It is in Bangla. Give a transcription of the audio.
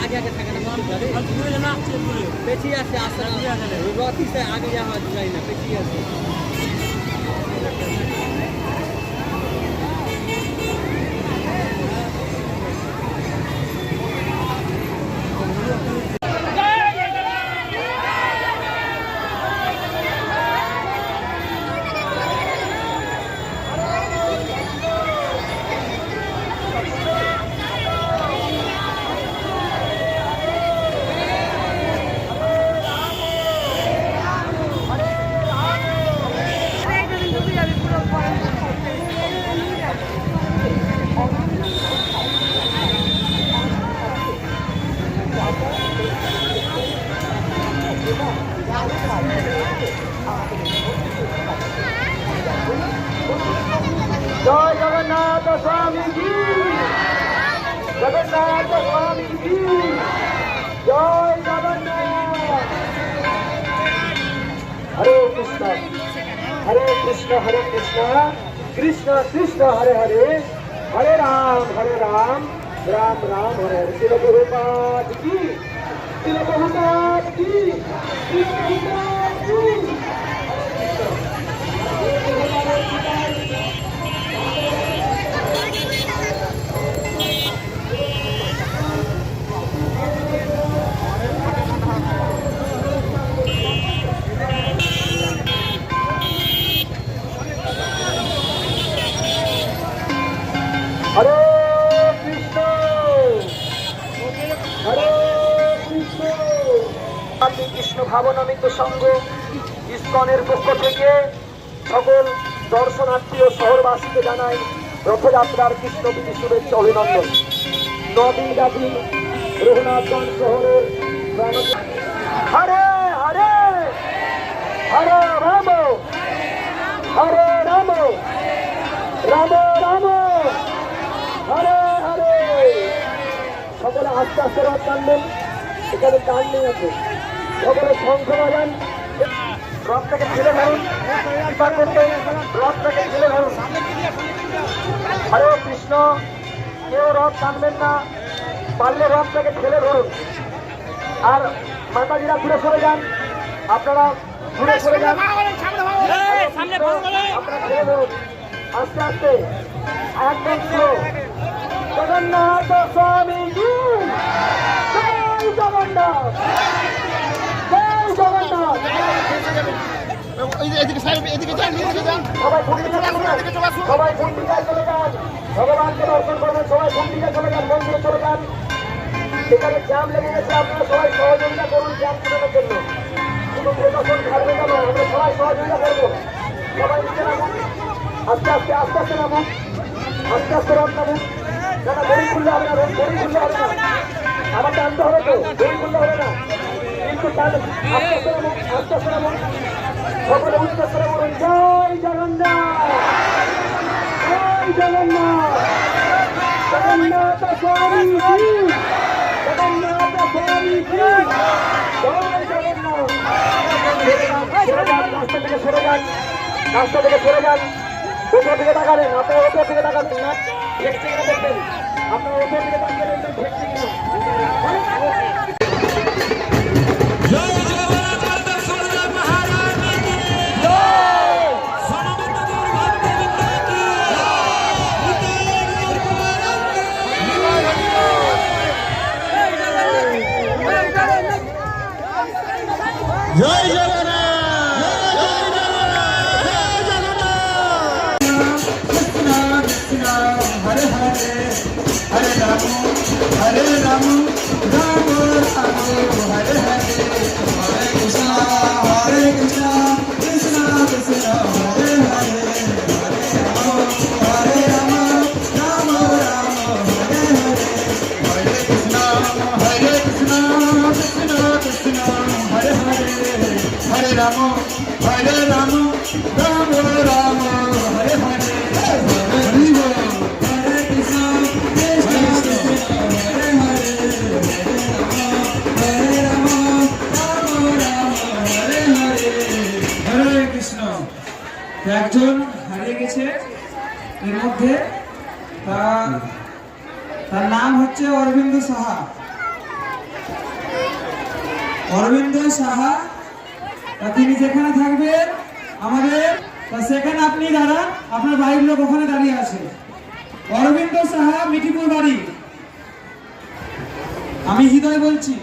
আগে আগে থাকে না পেছিয়ে আছে আসতে রথিসে আগে যাওয়া যায় না পেছিয়ে আছে জয় জগন্নাথ স্বামী কি জগন্নাথ স্বামী কি জয় জগন্নাথ হরে কৃষ্ণ হরে কৃষ্ণ কৃষ্ণ কৃষ্ণ হরে হরে হরে রাম রাম রাম হরে হরে শিল বহুপাত কি শিল বহুপাত কি শিল বহুপাত কি হরে কৃষ্ণ আমি কৃষ্ণ ভাবনামিত সংঘ ইসকনের পক্ষ থেকে সকল দর্শনার্থী ও শহরবাসীকে জানাই রথযাত্রার কৃষ্ণবিধি শুভেচ্ছা অভিনন্দন। নদিন গাজী রঘুনাথগঞ্জ শহরের হরে হরে হরে রাম হরে রাম রাম রাম হরে হরে সকলে আস্তে আস্তে রথ টানবেন এখানে টান নেই আছে সকলে শঙ্খ বাজান রথটাকে ঠেলে ধরুন রথটাকে ঠেলে ধরুন হরে কৃষ্ণ কেউ রথ টানবেন না পারলে রথটাকে ঠেলে ধরুন আর মাতাজিরা ঘুরে সরে যান আপনারা ঘুরে সরে যান আপনারা ঠেলে ধরুন আস্তে আস্তে একদম স্লো জগন্নাথ স্বামী জয় জগন্নাথ জয় জগন্নাথ সবাই ভূমিকায় চলে যান ভগবানকে দর্শন করবেন সবাই ভূমিকায় চলে যান মন্দিরে চলে যান সেখানে জ্যাম লেগে গেছে আপনারা সবাই সহযোগিতা করুন জ্যাম কমানোর জন্য শুধু প্রশাসন থাকবে কেন আমরা সবাই সহযোগিতা করবো সবাই নিচে নামুন আস্তে আস্তে আস্তে আস্তে নামুন আস্তে আস্তে রথ নামুন না দড়ি খুললে হবে না দড়ি খুললে হবে না আমার টানতে হবে তো দড়ি খুললে হবে না কিন্তু আস্তে আস্তে নামুন আস্তে আস্তে নামুন সকলে উচ্চাস করে বলুন জয় জগন্নাথ জয় জগন্নাথ জগন্নাথ স্বামী কি জগন্নাথ স্বামী কি জয় জগন্নাথ রাস্তা থেকে সরে যান রাস্তা থেকে সরে যান উপর দিকে তাকালেন আপনারা উপর দিকে তাকাবেন না দেখতে কিনা দেখবেন আপনারা উপর দিকে তাকাবেন দেখতে কিনা জয় জগন্নাথ হরে হরে হরে রাম হরে রাম রাম রাম হরে হরে হরে কৃষ্ণ কৃষ্ণ কৃষ্ণ হরে হরে হরে রাম রাম রাম হরে হরে হরে কৃষ্ণ কৃষ্ণ কৃষ্ণ হরে হরে হরে রাম রাম রাম হরে হরে একজন হারিয়ে গেছে এর মধ্যে তার নাম হচ্ছে অরবিন্দ সাহা। অরবিন্দ সাহা, তা তিনি যেখানে থাকবেন আমাদের, তা সেখানে আপনি দাঁড়ান, আপনার বাড়ির লোক ওখানে দাঁড়িয়ে আছে। অরবিন্দ সাহা, মিঠিপুর বাড়ি। আমি হৃদয় বলছি।